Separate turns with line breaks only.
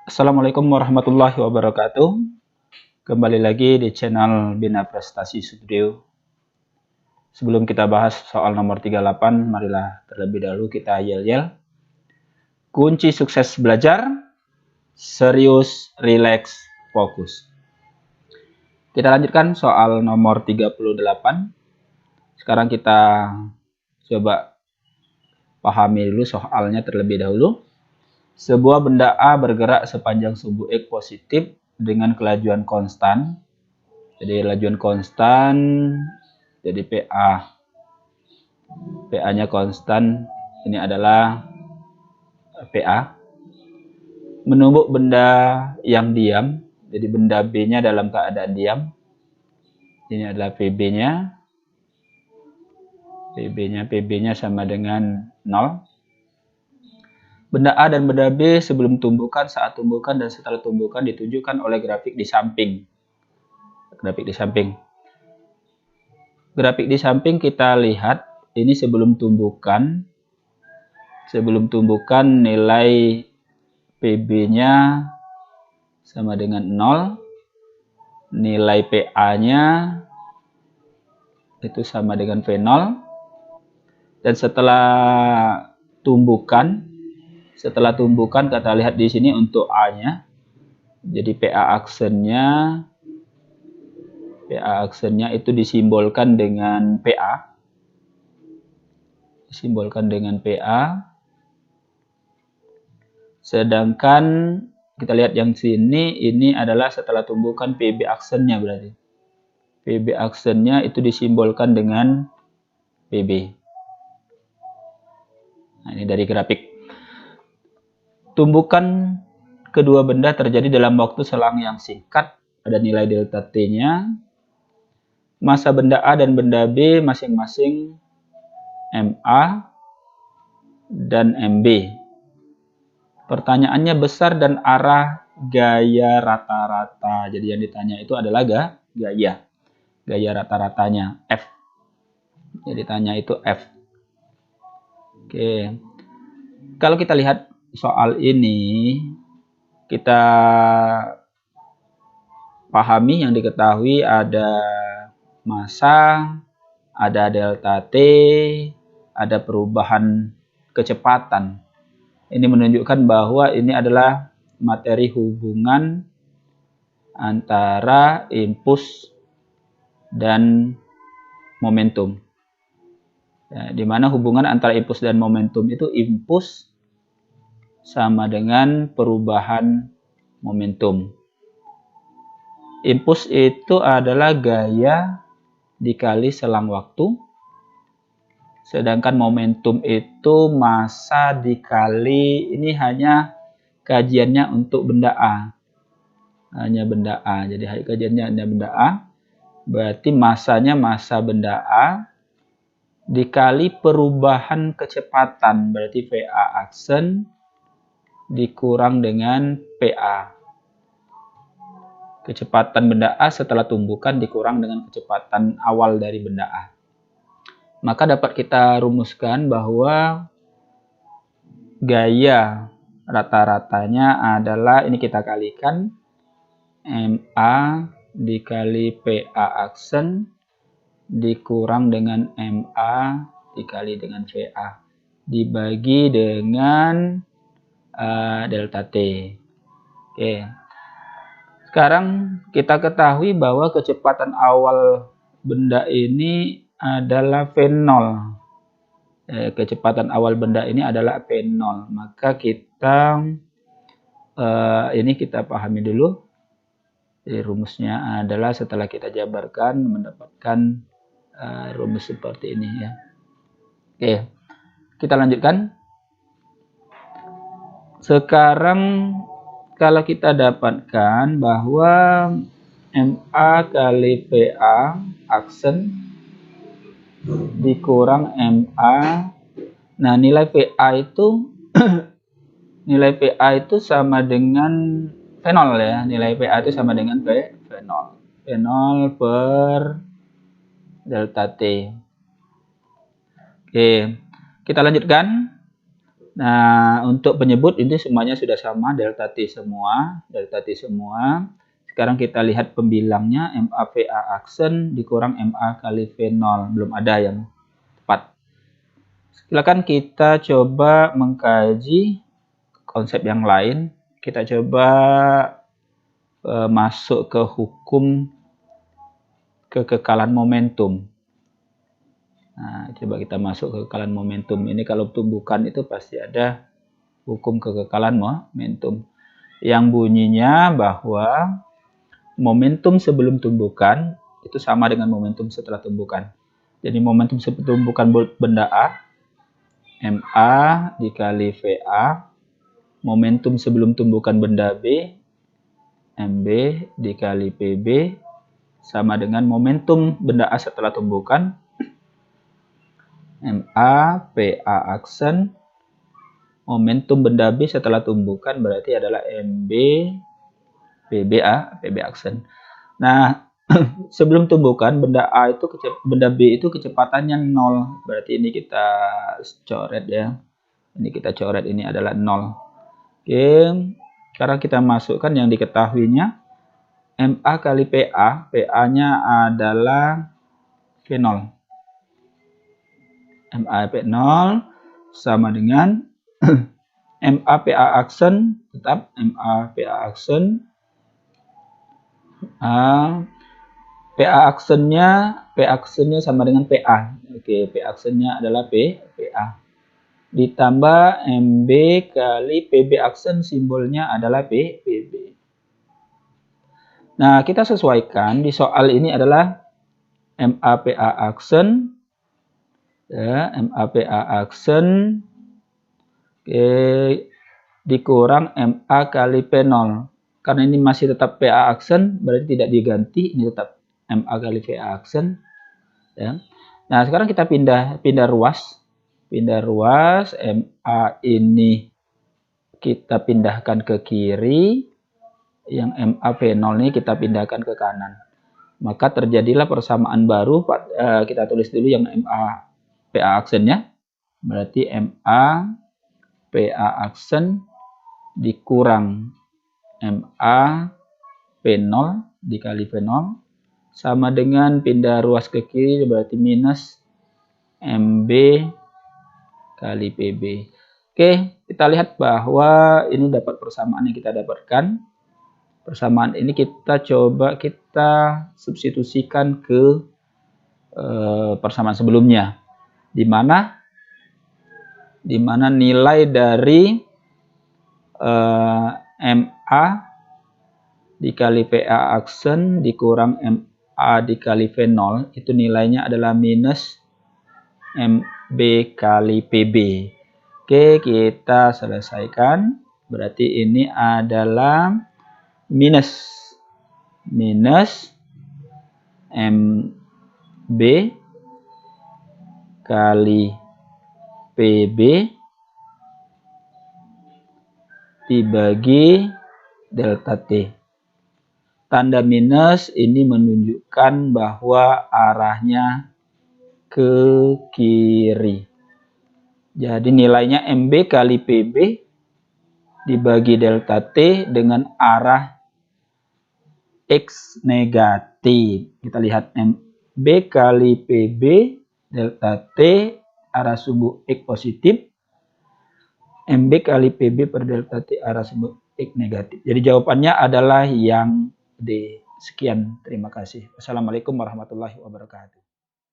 Assalamualaikum warahmatullahi wabarakatuh. Kembali lagi di channel Bina Prestasi Studio. Sebelum kita bahas soal nomor 38, marilah terlebih dahulu kita yel-yel. Kunci sukses belajar, serius, rileks, fokus. Kita lanjutkan soal nomor 38. Sekarang kita coba pahami dulu soalnya terlebih dahulu. Sebuah benda A bergerak sepanjang sumbu X positif dengan kelajuan konstan. Jadi lajuan konstan, jadi PA. PA-nya konstan, ini adalah PA. Menumbuk benda yang diam, jadi benda B-nya dalam keadaan diam. Ini adalah PB-nya. PB-nya sama dengan 0. Benda A dan benda B sebelum tumbukan, saat tumbukan, dan setelah tumbukan ditunjukkan oleh grafik di samping. Grafik di samping. Grafik di samping kita lihat, ini sebelum tumbukan. Sebelum tumbukan nilai PB-nya sama dengan 0. Nilai PA-nya itu sama dengan V0. Dan setelah tumbukan kita lihat di sini untuk A-nya. Jadi PA aksennya itu disimbolkan dengan PA. Sedangkan kita lihat yang sini, ini adalah setelah tumbukan PB aksennya berarti. PB aksennya itu disimbolkan dengan PB. Nah, ini dari grafik. Tumbukan kedua benda terjadi dalam waktu selang yang singkat. Ada nilai delta T-nya. Masa benda A dan benda B masing-masing MA dan MB. Pertanyaannya besar dan arah gaya rata-rata. Jadi yang ditanya itu adalah gaya. Gaya rata-ratanya F. Jadi ditanya itu F. Oke. Kalau kita lihat soal ini, kita pahami yang diketahui ada massa, ada delta T, ada perubahan kecepatan. Ini menunjukkan bahwa ini adalah materi hubungan antara impuls dan momentum. Ya, di mana hubungan antara impuls dan momentum itu impuls sama dengan perubahan momentum. Impuls itu adalah gaya dikali selang waktu. Sedangkan momentum itu massa dikali, ini hanya kajiannya untuk benda A. Hanya benda A. Jadi kajiannya hanya benda A. Berarti massanya massa benda A dikali perubahan kecepatan. Berarti VA aksen dikurang dengan PA. Kecepatan benda A setelah tumbukan dikurang dengan kecepatan awal dari benda A. Maka dapat kita rumuskan bahwa gaya rata-ratanya adalah, ini kita kalikan, MA dikali PA aksen dikurang dengan MA dikali dengan VA dibagi dengan delta T. Oke. Sekarang kita ketahui bahwa kecepatan awal benda ini adalah V0. Kecepatan awal benda ini adalah V0. Maka kita ini kita pahami dulu. Jadi rumusnya adalah setelah kita jabarkan mendapatkan rumus seperti ini ya. Oke. Kita lanjutkan. Sekarang kalau kita dapatkan bahwa MA kali PA aksen dikurang MA. Nah, nilai PA itu sama dengan V0 ya. Nilai PA itu sama dengan V0. V0 per delta T. Oke, kita lanjutkan. Nah, untuk penyebut ini semuanya sudah sama, delta T semua, Sekarang kita lihat pembilangnya, MA-PA aksen dikurang MA kali V0, belum ada yang tepat. Silakan kita coba mengkaji konsep yang lain. Kita coba masuk ke hukum kekekalan momentum. Nah, coba kita masuk ke kekekalan momentum. Ini kalau tumbukan itu pasti ada hukum kekekalan momentum. Yang bunyinya bahwa momentum sebelum tumbukan itu sama dengan momentum setelah tumbukan. Jadi momentum sebelum tumbukan benda A, MA dikali VA. Momentum sebelum tumbukan benda B, MB dikali PB. Sama dengan momentum benda A setelah tumbukan, MA, PA aksen. Momentum benda B setelah tumbukan berarti adalah MB, PBA, PB aksen. Nah, sebelum tumbukan benda benda B itu kecepatannya 0. Berarti ini kita coret ya. Ini kita coret, ini adalah 0. Oke, sekarang kita masukkan yang diketahuinya. MA kali PA, PA-nya adalah V0. MA V0 sama dengan MA PA aksen, tetap MA PA aksen. PA aksennya sama dengan PA. Oke, PA aksennya adalah PA. Ditambah MB kali PB aksen, simbolnya adalah PB. Nah, kita sesuaikan di soal ini adalah MA PA aksen. Ya, MA PA aksen. Oke, dikurang MA kali P0. Karena ini masih tetap PA aksen, berarti tidak diganti, ini tetap MA kali VA aksen. Ya. Nah, sekarang kita pindah ruas. Pindah ruas, MA ini kita pindahkan ke kiri, yang MA V0 ini kita pindahkan ke kanan. Maka terjadilah persamaan baru, kita tulis dulu yang MA PA aksennya. Berarti MA PA aksen dikurang MA P0 dikali V0 sama dengan pindah ruas ke kiri, berarti minus MB kali PB. Oke, kita lihat bahwa ini dapat persamaan yang kita dapatkan. Persamaan ini kita coba substitusikan ke persamaan sebelumnya, di mana nilai dari MA dikali VA aksen dikurang MA dikali V0 itu nilainya adalah minus MB kali PB. Oke, kita selesaikan. Berarti ini adalah minus MB kali PB dibagi delta T. Tanda minus ini menunjukkan bahwa arahnya ke kiri. Jadi nilainya MB kali PB dibagi delta T dengan arah X negatif. Kita lihat MB kali PB delta T arah sumbu X positif. MB kali PB per delta T arah sumbu X negatif. Jadi jawabannya adalah yang D. Sekian, terima kasih. Wassalamualaikum warahmatullahi wabarakatuh.